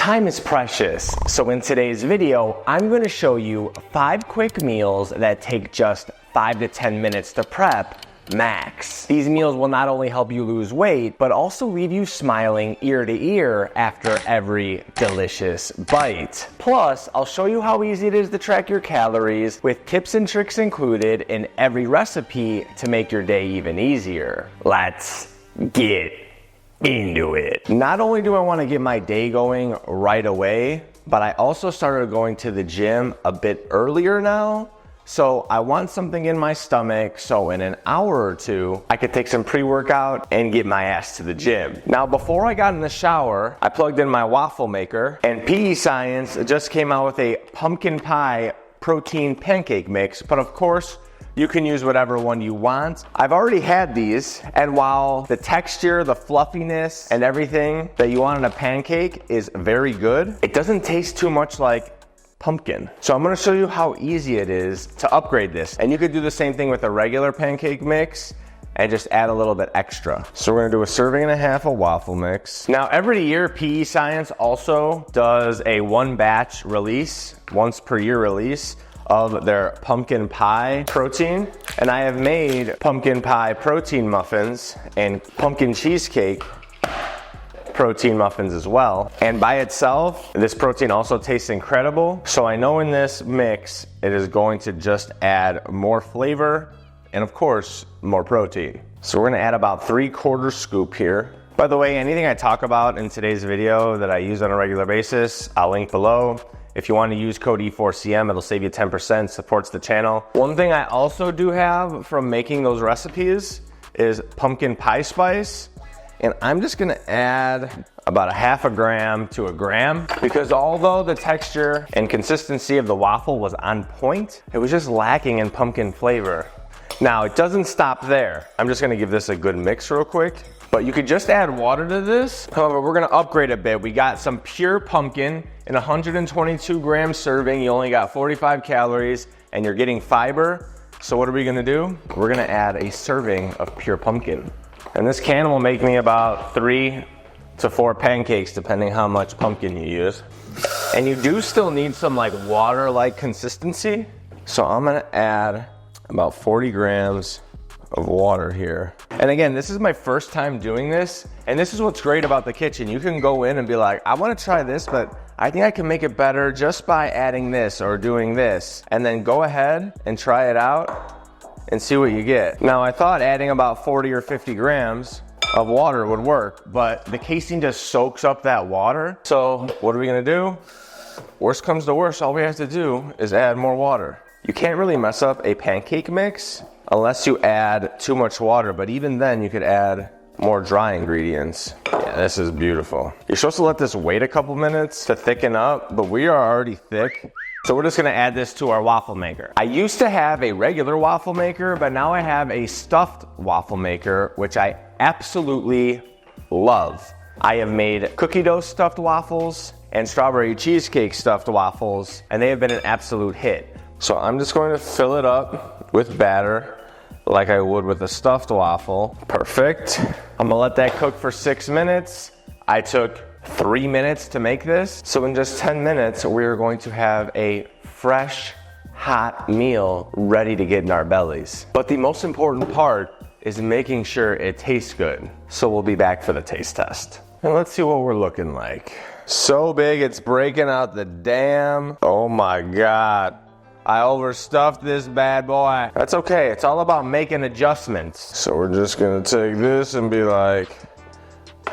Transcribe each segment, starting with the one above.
Time is precious, so in today's video, I'm going to show you 5 quick meals that take just 5 to 10 minutes to prep max. These meals will not only help you lose weight, but also leave you smiling ear to ear after every delicious bite. Plus, I'll show you how easy it is to track your calories with tips and tricks included in every recipe to make your day even easier. Let's get into it. Not only do I want to get my day going right away, but I also started going to the gym a bit earlier now. So I want something in my stomach so in an hour or two, I could take some pre-workout and get my ass to the gym. Now, before I got in the shower, I plugged in my waffle maker, and PE Science just came out with a pumpkin pie protein pancake mix, but of course, you can use whatever one you want. I've already had these, and while the texture, the fluffiness, and everything that you want in a pancake is very good, it doesn't taste too much like pumpkin. So I'm gonna show you how easy it is to upgrade this. And you could do the same thing with a regular pancake mix and just add a little bit extra. So we're gonna do a serving and a half of waffle mix. Now every year, PE Science also does a one batch release, once per year release of their pumpkin pie protein. And I have made pumpkin pie protein muffins and pumpkin cheesecake protein muffins as well. And by itself, this protein also tastes incredible. So I know in this mix, it is going to just add more flavor and of course, more protein. So we're gonna add about 3/4 scoop here. By the way, anything I talk about in today's video that I use on a regular basis, I'll link below. If you want to use code E4CM, it'll save you 10%, supports the channel. One thing I also do have from making those recipes is pumpkin pie spice. And I'm just gonna add about a 1/2 gram to 1 gram, because although the texture and consistency of the waffle was on point, it was just lacking in pumpkin flavor. Now, it doesn't stop there. I'm just gonna give this a good mix real quick. But you could just add water to this. However, we're gonna upgrade a bit. We got some pure pumpkin in a 122 gram serving. You only got 45 calories and you're getting fiber. So what are we gonna do? We're gonna add a serving of pure pumpkin. And this can will make me about 3 to 4 pancakes, depending how much pumpkin you use. And you do still need some like water-like consistency. So I'm gonna add about 40 grams of water here. And again, this is my first time doing this. And this is what's great about the kitchen. You can go in and be like, I wanna try this, but I think I can make it better just by adding this or doing this. And then go ahead and try it out and see what you get. Now, I thought adding about 40 or 50 grams of water would work, but the casing just soaks up that water. So what are we gonna do? Worst comes to worst, all we have to do is add more water. You can't really mess up a pancake mix unless you add too much water, but even then you could add more dry ingredients. Yeah, this is beautiful. You're supposed to let this wait a couple minutes to thicken up, but we are already thick. So we're just gonna add this to our waffle maker. I used to have a regular waffle maker, but now I have a stuffed waffle maker, which I absolutely love. I have made cookie dough stuffed waffles and strawberry cheesecake stuffed waffles, and they have been an absolute hit. So I'm just going to fill it up with batter like I would with a stuffed waffle. Perfect. I'm gonna let that cook for 6 minutes. I took 3 minutes to make this. So in just 10 minutes, we are going to have a fresh, hot meal ready to get in our bellies. But the most important part is making sure it tastes good. So we'll be back for the taste test. And let's see what we're looking like. So big, it's breaking out the dam. Oh my God. I overstuffed this bad boy. That's okay, it's all about making adjustments. So we're just gonna take this and be like,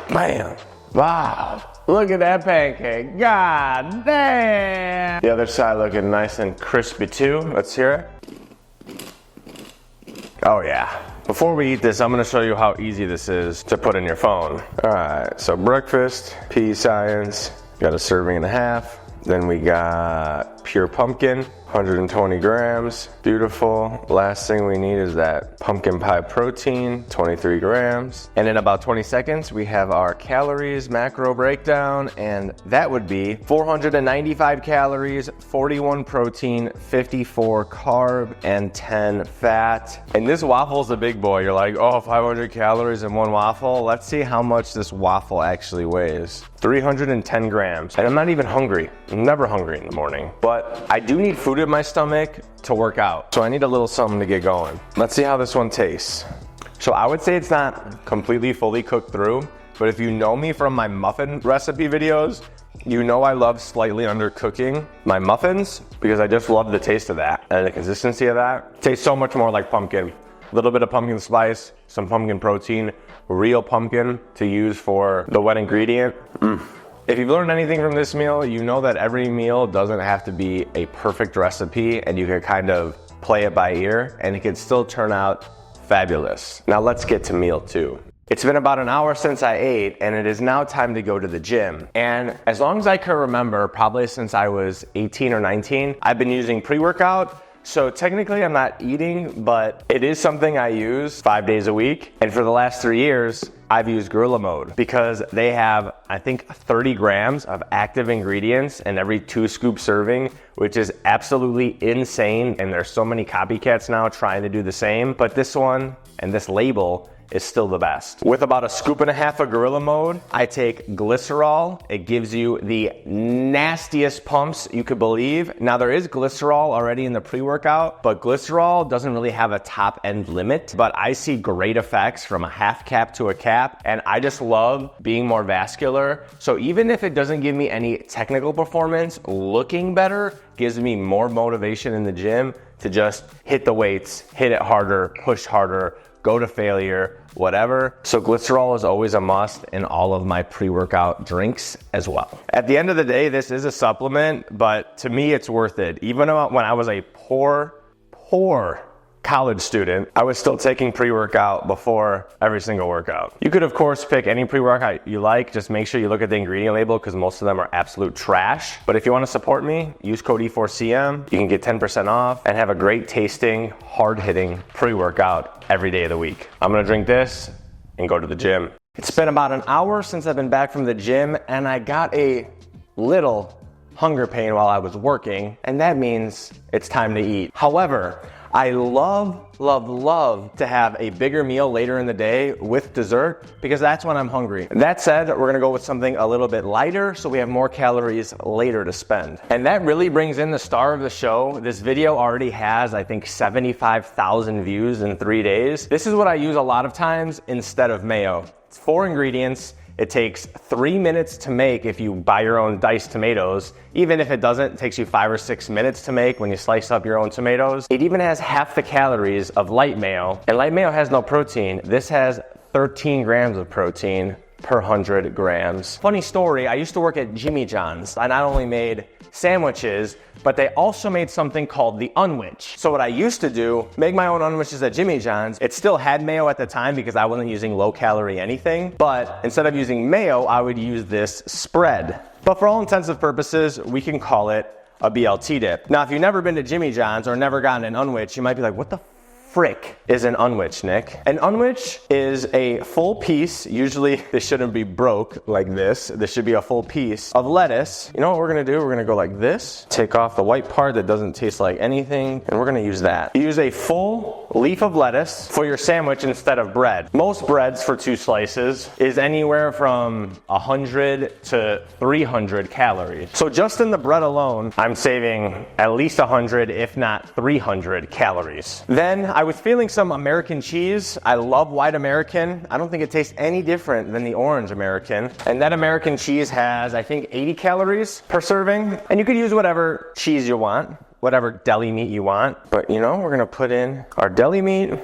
bam. Wow, look at that pancake. God damn. The other side looking nice and crispy too. Let's hear it. Oh yeah. Before we eat this, I'm gonna show you how easy this is to put in your phone. All right, so breakfast, PE Science. Got a serving and a half. Then we got pure pumpkin. 120 grams, beautiful. Last thing we need is that pumpkin pie protein, 23 grams. And in about 20 seconds, we have our calories macro breakdown, and that would be 495 calories, 41 protein, 54 carb, and 10 fat. And this waffle's a big boy. You're like, oh, 500 calories in one waffle. Let's see how much this waffle actually weighs. 310 grams. And I'm not even hungry. I'm never hungry in the morning. But I do need food in my stomach to work out. So I need a little something to get going. Let's see how this one tastes. So I would say it's not completely fully cooked through, but if you know me from my muffin recipe videos, you know I love slightly undercooking my muffins because I just love the taste of that and the consistency of that. It tastes so much more like pumpkin. A little bit of pumpkin spice, some pumpkin protein, real pumpkin to use for the wet ingredient. If you've learned anything from this meal, you know that every meal doesn't have to be a perfect recipe, and you can kind of play it by ear and it can still turn out fabulous. Now let's get to meal 2. It's been about an hour since I ate, and it is now time to go to the gym. And as long as I can remember, probably since I was 18 or 19, I've been using pre-workout. So technically I'm not eating, but it is something I use 5 days a week. And for the last 3 years, I've used Gorilla Mode because they have, I think, 30 grams of active ingredients in every 2 scoop serving, which is absolutely insane. And there's so many copycats now trying to do the same. But this one and this label is still the best. With about 1.5 scoops of Gorilla Mode, I take glycerol. It gives you the nastiest pumps you could believe. Now there is glycerol already in the pre-workout, but glycerol doesn't really have a top end limit, but I see great effects from a half cap to a cap, and I just love being more vascular. So even if it doesn't give me any technical performance, looking better gives me more motivation in the gym to just hit the weights, hit it harder, push harder, go to failure, whatever. So glycerol is always a must in all of my pre-workout drinks as well. At the end of the day, this is a supplement, but to me, it's worth it. Even when I was a poor college student, I was still taking pre-workout before every single workout. You could, of course, pick any pre-workout you like. Just make sure you look at the ingredient label because most of them are absolute trash. But if you want to support me, use code E4CM. You can get 10% off and have a great tasting, hard-hitting pre-workout every day of the week. I'm gonna drink this and go to the gym. It's been about an hour since I've been back from the gym, and I got a little hunger pain while I was working, and that means it's time to eat. However, I love to have a bigger meal later in the day with dessert because that's when I'm hungry. That said, we're gonna go with something a little bit lighter so we have more calories later to spend. And that really brings in the star of the show. This video already has, I think, 75,000 views in 3 days. This is what I use a lot of times instead of mayo. It's 4 ingredients. It takes 3 minutes to make if you buy your own diced tomatoes. Even if it doesn't, it takes you 5 or 6 minutes to make when you slice up your own tomatoes. It even has half the calories of light mayo, and light mayo has no protein. This has 13 grams of protein per 100 grams. Funny story, I used to work at Jimmy John's. I not only made sandwiches, but they also made something called the unwich. So what I used to do, make my own unwiches at Jimmy John's. It still had mayo at the time because I wasn't using low calorie anything, but instead of using mayo, I would use this spread. But for all intents and purposes, we can call it a BLT dip. Now, if you've never been to Jimmy John's or never gotten an unwich, you might be like, what the frick is an unwich, Nick? An unwich is a full piece, usually this shouldn't be broke like this. This should be a full piece of lettuce. You know what we're gonna do? We're gonna go like this, take off the white part that doesn't taste like anything, and we're gonna use that. You use a full leaf of lettuce for your sandwich instead of bread. Most breads for 2 slices is anywhere from 100 to 300 calories. So just in the bread alone, I'm saving at least 100, if not 300 calories. Then I was feeling some American cheese. I love white American. I don't think it tastes any different than the orange American. And that American cheese has, I think, 80 calories per serving. And you could use whatever cheese you want, whatever deli meat you want. But you know, we're gonna put in our deli meat. And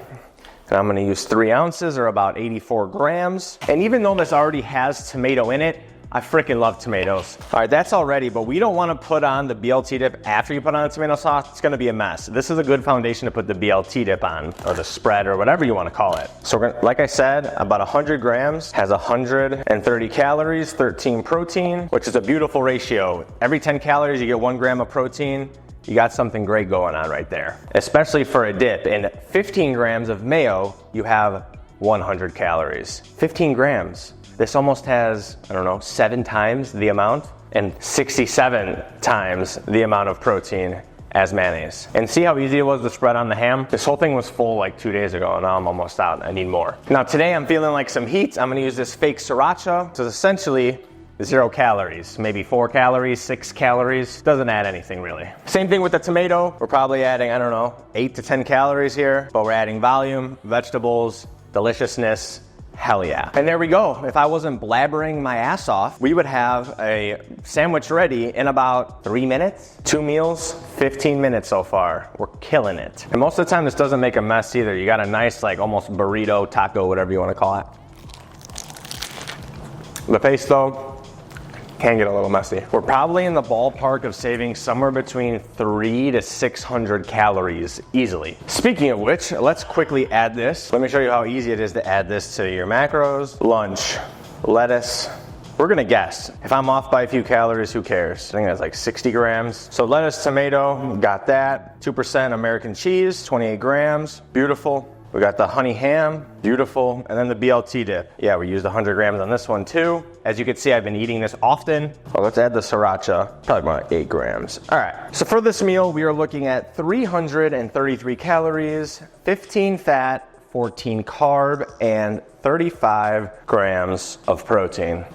I'm gonna use 3 ounces or about 84 grams. And even though this already has tomato in it, I freaking love tomatoes. All right, that's all ready, but we don't wanna put on the BLT dip after you put on the tomato sauce. It's gonna be a mess. This is a good foundation to put the BLT dip on, or the spread, or whatever you wanna call it. So we're gonna, like I said, about 100 grams, has 130 calories, 13 protein, which is a beautiful ratio. Every 10 calories, you get 1 gram of protein. you got something great going on right there, especially for a dip. In 15 grams of mayo, you have 100 calories. 15 grams. This almost has, I don't know, 7 times the amount and 67 times the amount of protein as mayonnaise. And see how easy it was to spread on the ham? This whole thing was full like 2 days ago, and now I'm almost out. I need more. Now today I'm feeling like some heat. I'm gonna use this fake sriracha. It's essentially 0 calories, maybe 4 calories, 6 calories. Doesn't add anything really. Same thing with the tomato. We're probably adding, I don't know, 8 to 10 calories here, but we're adding volume, vegetables, deliciousness. Hell yeah. And there we go. If I wasn't blabbering my ass off, we would have a sandwich ready in about 3 minutes. 2 meals, 15 minutes so far. We're killing it. And most of the time this doesn't make a mess either. You got a nice like almost burrito, taco, whatever you want to call it. The paste though, can get a little messy. We're probably in the ballpark of saving somewhere between 300 to 600 calories easily. Speaking of which, let's quickly add this. Let me show you how easy it is to add this to your macros. Lunch, lettuce. We're gonna guess. If I'm off by a few calories, who cares? I think that's like 60 grams. So lettuce, tomato, got that. 2% American cheese, 28 grams, beautiful. We got the honey ham, beautiful, and then the BLT dip. Yeah, we used 100 grams on this one too. As you can see, I've been eating this often. Well, let's add the sriracha, probably about 8 grams. All right, so for this meal, we are looking at 333 calories, 15 fat, 14 carb, and 35 grams of protein.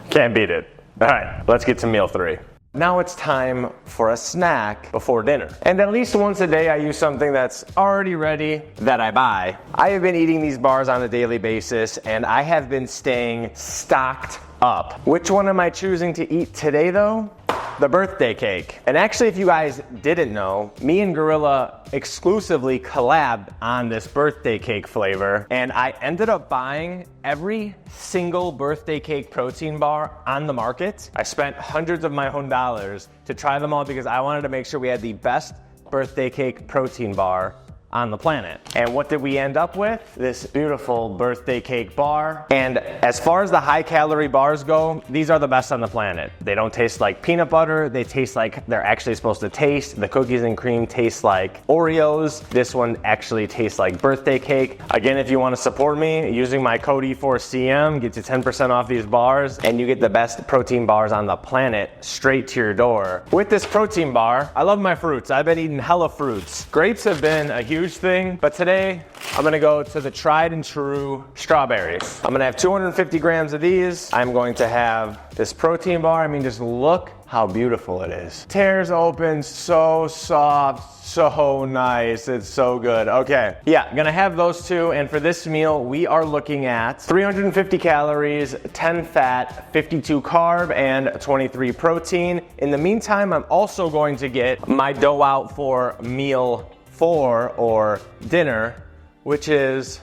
Can't beat it. All right, let's get to meal 3. Now it's time for a snack before dinner. And at least once a day I use something that's already ready that I buy. I have been eating these bars on a daily basis and I have been staying stocked up. Which one am I choosing to eat today though? The birthday cake. And actually, if you guys didn't know, me and Gorilla exclusively collabed on this birthday cake flavor, and I ended up buying every single birthday cake protein bar on the market. I spent hundreds of my own dollars to try them all because I wanted to make sure we had the best birthday cake protein bar on the planet. And what did we end up with? This beautiful birthday cake bar. And as far as the high calorie bars go, these are the best on the planet. They don't taste like peanut butter. They taste like they're actually supposed to taste. The cookies and cream taste like Oreos. This one actually tastes like birthday cake. Again, if you want to support me, using my code E4CM gets you 10% off these bars, and you get the best protein bars on the planet straight to your door. With this protein bar, I love my fruits. I've been eating hella fruits. Grapes have been a huge thing, but today I'm gonna go to the tried and true strawberries. I'm gonna have 250 grams of these. I'm going to have this protein bar. I mean, just look how beautiful it is. Tears open, so soft, so nice. It's so good. Okay, yeah, gonna have those two. And for this meal, we are looking at 350 calories, 10 fat, 52 carb, and 23 protein. In the meantime, I'm also going to get my dough out for meal 4 or dinner, which is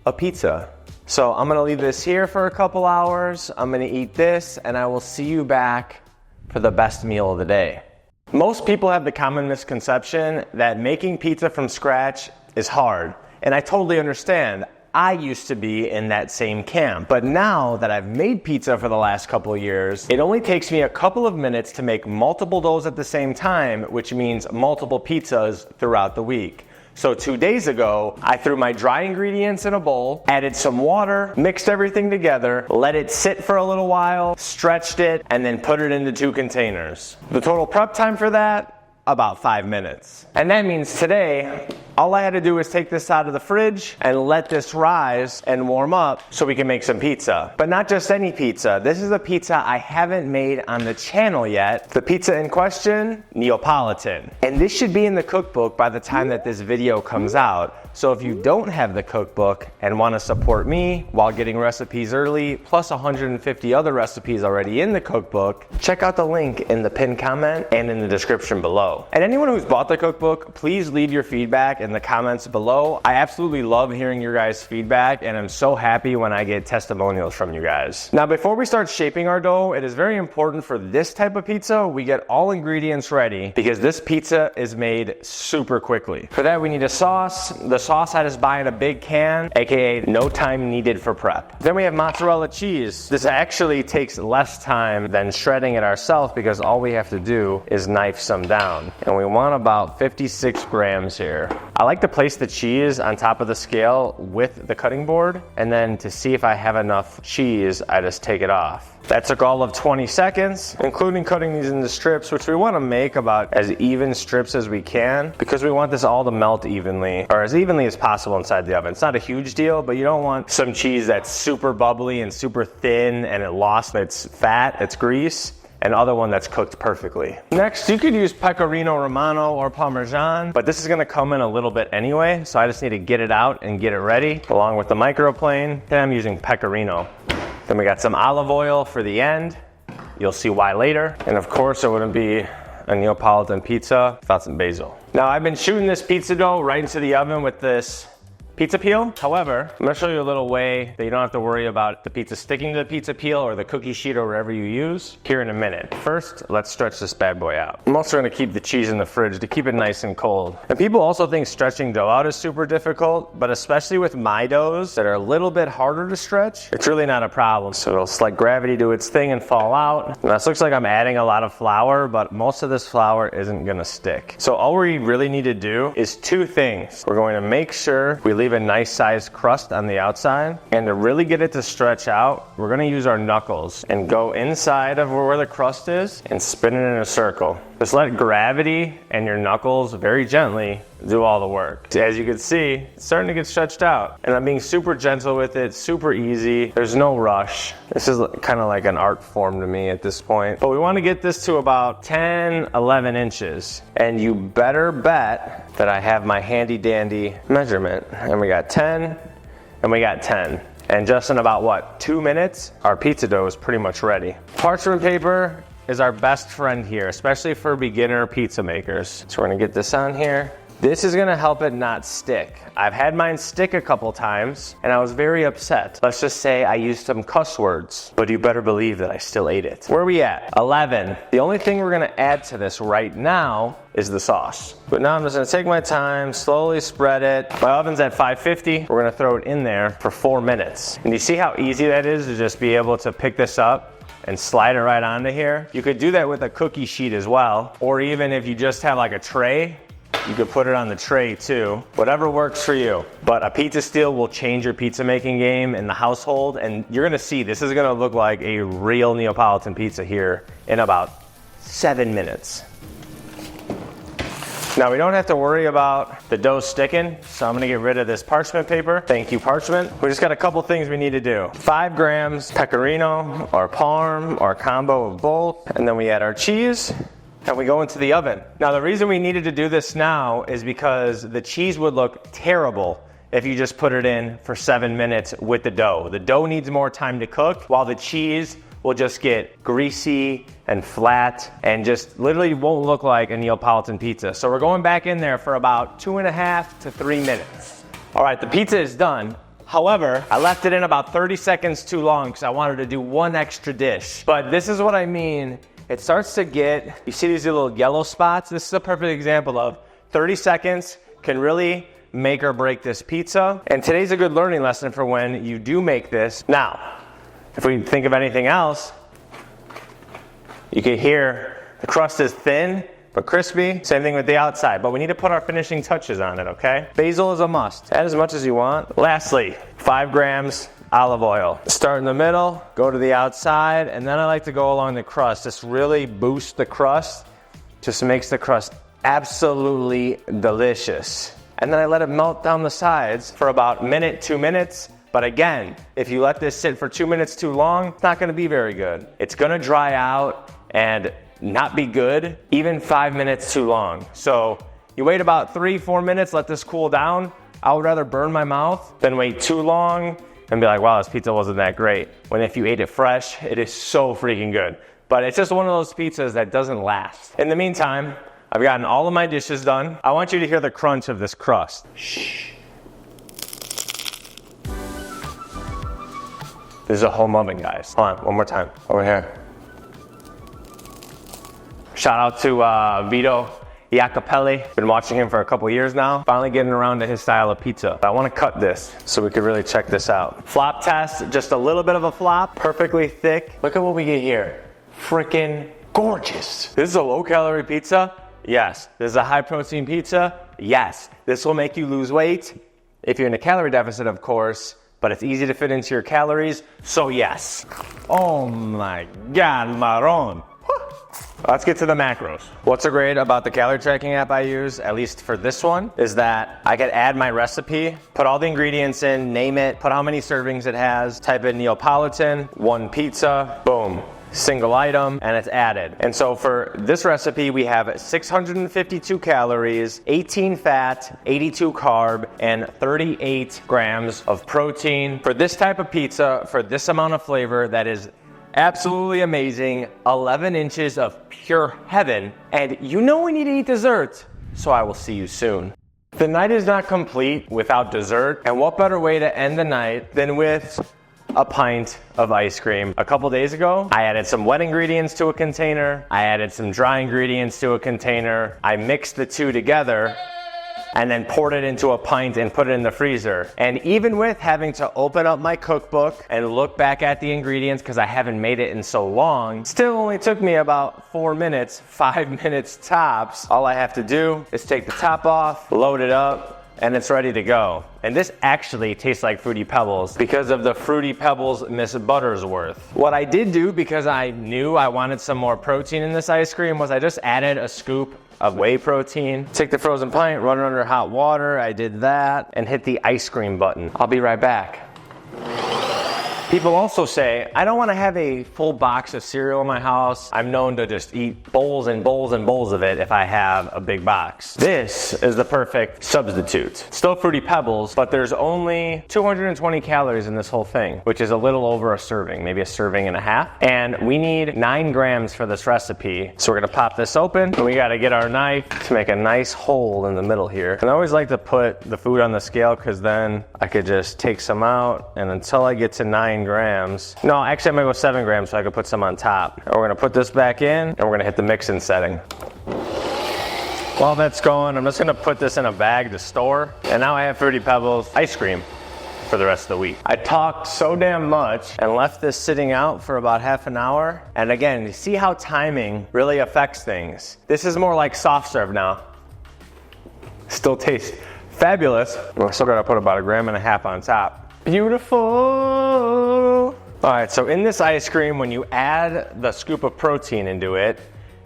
a pizza. So I'm gonna leave this here for a couple hours. I'm gonna eat this and I will see you back for the best meal of the day. Most people have the common misconception that making pizza from scratch is hard. And I totally understand. I used to be in that same camp. But now that I've made pizza for the last couple of years, it only takes me a couple of minutes to make multiple doughs at the same time, which means multiple pizzas throughout the week. So 2 days ago, I threw my dry ingredients in a bowl, added some water, mixed everything together, let it sit for a little while, stretched it, and then put it into 2 containers. The total prep time for that, about 5 minutes. And that means today, all I had to do was take this out of the fridge and let this rise and warm up so we can make some pizza. But not just any pizza. This is a pizza I haven't made on the channel yet. The pizza in question, Neapolitan. And this should be in the cookbook by the time that this video comes out. So if you don't have the cookbook and want to support me while getting recipes early, plus 150 other recipes already in the cookbook, check out the link in the pinned comment and in the description below. And anyone who's bought the cookbook, please leave your feedback in the comments below. I absolutely love hearing your guys' feedback, and I'm so happy when I get testimonials from you guys. Now, before we start shaping our dough, it is very important for this type of pizza, we get all ingredients ready because this pizza is made super quickly. For that, we need a sauce. The sauce I just buy in a big can, aka no time needed for prep. Then we have mozzarella cheese. This actually takes less time than shredding it ourselves because all we have to do is knife some down. And we want about 56 grams here. I like to place the cheese on top of the scale with the cutting board, and then to see if I have enough cheese, I just take it off. That took all of 20 seconds, including cutting these into strips, which we want to make about as even strips as we can because we want this all to melt evenly, or as evenly as possible inside the oven. It's not a huge deal, but you don't want some cheese that's super bubbly and super thin and it lost its fat, its grease, and other one that's cooked perfectly. Next, you could use Pecorino Romano or Parmesan, but this is gonna come in a little bit anyway, so I just need to get it out and get it ready, along with the microplane. Then I'm using Pecorino. Then we got some olive oil for the end. You'll see why later. And of course, it wouldn't be a Neapolitan pizza without some basil. Now, I've been shooting this pizza dough right into the oven with this pizza peel. However, I'm gonna show you a little way that you don't have to worry about the pizza sticking to the pizza peel or the cookie sheet or whatever you use here in a minute. First, let's stretch this bad boy out. I'm also gonna keep the cheese in the fridge to keep it nice and cold. And people also think stretching dough out is super difficult, but especially with my doughs that are a little bit harder to stretch, it's really not a problem. So it'll let gravity do its thing and fall out. Now, this looks like I'm adding a lot of flour, but most of this flour isn't gonna stick. So all we really need to do is two things. We're going to make sure we leave a nice sized crust on the outside, and to really get it to stretch out, we're gonna use our knuckles and go inside of where the crust is and spin it in a circle. Just let gravity and your knuckles very gently do all the work. As you can see, it's starting to get stretched out, and I'm being super gentle with it, super easy. There's no rush. This is kind of like an art form to me at this point. But we want to get this to about 10, 11 inches. And you better bet that I have my handy dandy measurement. And we got 10, and we got 10. And just in about, what, 2 minutes, our pizza dough is pretty much ready. Parchment paper is our best friend here, especially for beginner pizza makers. So we're gonna get this on here. This is gonna help it not stick. I've had mine stick a couple times and I was very upset. Let's just say I used some cuss words, but you better believe that I still ate it. Where are we at? 11. The only thing we're gonna add to this right now is the sauce. But now I'm just gonna take my time, slowly spread it. My oven's at 550. We're gonna throw it in there for 4 minutes. And you see how easy that is to just be able to pick this up and slide it right onto here? You could do that with a cookie sheet as well, or even if you just have like a tray, you could put it on the tray too. Whatever works for you. But a pizza steel will change your pizza making game in the household, and you're gonna see this is gonna look like a real Neapolitan pizza here in about 7 minutes. Now, we don't have to worry about the dough sticking, so I'm gonna get rid of this parchment paper. Thank you, parchment. We just got a couple things we need to do. 5 grams Pecorino or Parm or a combo of both, and then we add our cheese and we go into the oven. Now, the reason we needed to do this now is because the cheese would look terrible if you just put it in for 7 minutes with the dough. The dough needs more time to cook, while the cheese will just get greasy and flat and just literally won't look like a Neapolitan pizza. So we're going back in there for about 2.5 to 3 minutes. All right, the pizza is done. However, I left it in about 30 seconds too long because I wanted to do one extra dish. But this is what I mean. It starts to get, you see these little yellow spots? This is a perfect example of 30 seconds can really make or break this pizza. And today's a good learning lesson for when you do make this. Now, if we think of anything else, you can hear the crust is thin but crispy. Same thing with the outside, but we need to put our finishing touches on it, okay? Basil is a must. Add as much as you want. Lastly, 5 grams olive oil. Start in the middle, go to the outside, and then I like to go along the crust. Just really boost the crust. Just makes the crust absolutely delicious. And then I let it melt down the sides for about a minute, 2 minutes. But again, if you let this sit for 2 minutes too long, it's not gonna be very good. It's gonna dry out and not be good, even 5 minutes too long. So you wait about 3-4 minutes, let this cool down. I would rather burn my mouth than wait too long and be like, wow, this pizza wasn't that great. When if you ate it fresh, it is so freaking good. But it's just one of those pizzas that doesn't last. In the meantime, I've gotten all of my dishes done. I want you to hear the crunch of this crust. Shh. This is a home oven, guys. Hold on, one more time. Over here. Shout out to Vito Iacopelli. Been watching him for a couple years now. Finally getting around to his style of pizza. I want to cut this so we can really check this out. Flop test, just a little bit of a flop, perfectly thick. Look at what we get here. Freaking gorgeous. This is a low calorie pizza. Yes. This is a high protein pizza. Yes. This will make you lose weight. If you're in a calorie deficit, of course, but it's easy to fit into your calories. So yes. Oh my God, Maron. Let's get to the macros. What's so great about the calorie tracking app I use, at least for this one, is that I could add my recipe, put all the ingredients in, name it, put how many servings it has, type in Neapolitan, 1 pizza, boom. Single item, and it's added. And so for this recipe, we have 652 calories, 18 fat, 82 carb, and 38 grams of protein. For this type of pizza, for this amount of flavor, that is absolutely amazing. 11 inches of pure heaven. And you know we need to eat dessert, so I will see you soon. The night is not complete without dessert, and what better way to end the night than with a pint of ice cream. A couple days ago, I added some wet ingredients to a container. I added some dry ingredients to a container. I mixed the two together and then poured it into a pint and put it in the freezer. And even with having to open up my cookbook and look back at the ingredients because I haven't made it in so long, still only took me about 4 minutes, 5 minutes tops. All I have to do is take the top off, load it up, and it's ready to go. And this actually tastes like Fruity Pebbles because of the Fruity Pebbles Miss Buttersworth. What I did do, because I knew I wanted some more protein in this ice cream, was I just added a scoop of whey protein. Take the frozen pint, run it under hot water. I did that and hit the ice cream button. I'll be right back. People also say, I don't want to have a full box of cereal in my house. I'm known to just eat bowls and bowls and bowls of it if I have a big box. This is the perfect substitute. Still Fruity Pebbles, but there's only 220 calories in this whole thing, which is a little over a serving, maybe a serving and a half. And we need 9 grams for this recipe. So we're gonna pop this open, and we gotta get our knife to make a nice hole in the middle here. And I always like to put the food on the scale because then I could just take some out, and until I get to 9 grams. No, actually I'm gonna go 7 grams so I can put some on top. And we're gonna put this back in and we're gonna hit the mixing setting. While that's going, I'm just gonna put this in a bag to store. And now I have Fruity Pebbles ice cream for the rest of the week. I talked so damn much and left this sitting out for about half an hour. And again, you see how timing really affects things. This is more like soft serve now. Still tastes fabulous. We're still gonna put about 1.5 grams on top. Beautiful. All right, so in this ice cream, when you add the scoop of protein into it,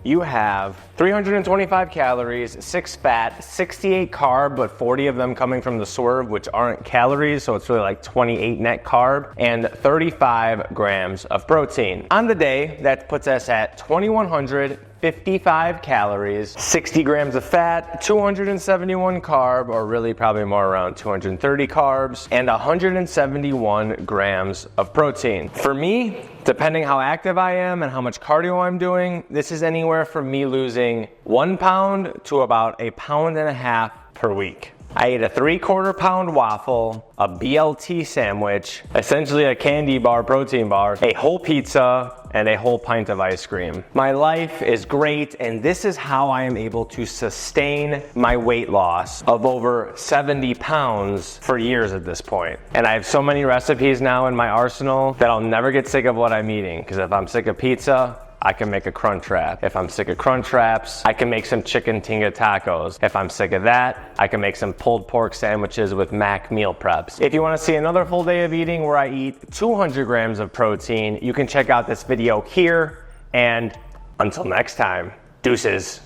you have 325 calories, 6 fat, 68 carb, but 40 of them coming from the swerve, which aren't calories, so it's really like 28 net carb, and 35 grams of protein. On the day, that puts us at 2,155 calories, 60 grams of fat, 271 carb, or really probably more around 230 carbs, and 171 grams of protein. For me, depending how active I am and how much cardio I'm doing, this is anywhere from me losing 1 pound to about 1.5 pounds per week. I ate a 3/4 pound waffle, a BLT sandwich, essentially a candy bar, protein bar, a whole pizza, and a whole pint of ice cream. My life is great, and this is how I am able to sustain my weight loss of over 70 pounds for years at this point. And I have so many recipes now in my arsenal that I'll never get sick of what I'm eating, because if I'm sick of pizza, I can make a crunch wrap. If I'm sick of crunch wraps, I can make some chicken tinga tacos. If I'm sick of that, I can make some pulled pork sandwiches with Mac meal preps. If you want to see another full day of eating where I eat 200 grams of protein, you can check out this video here. And until next time, deuces.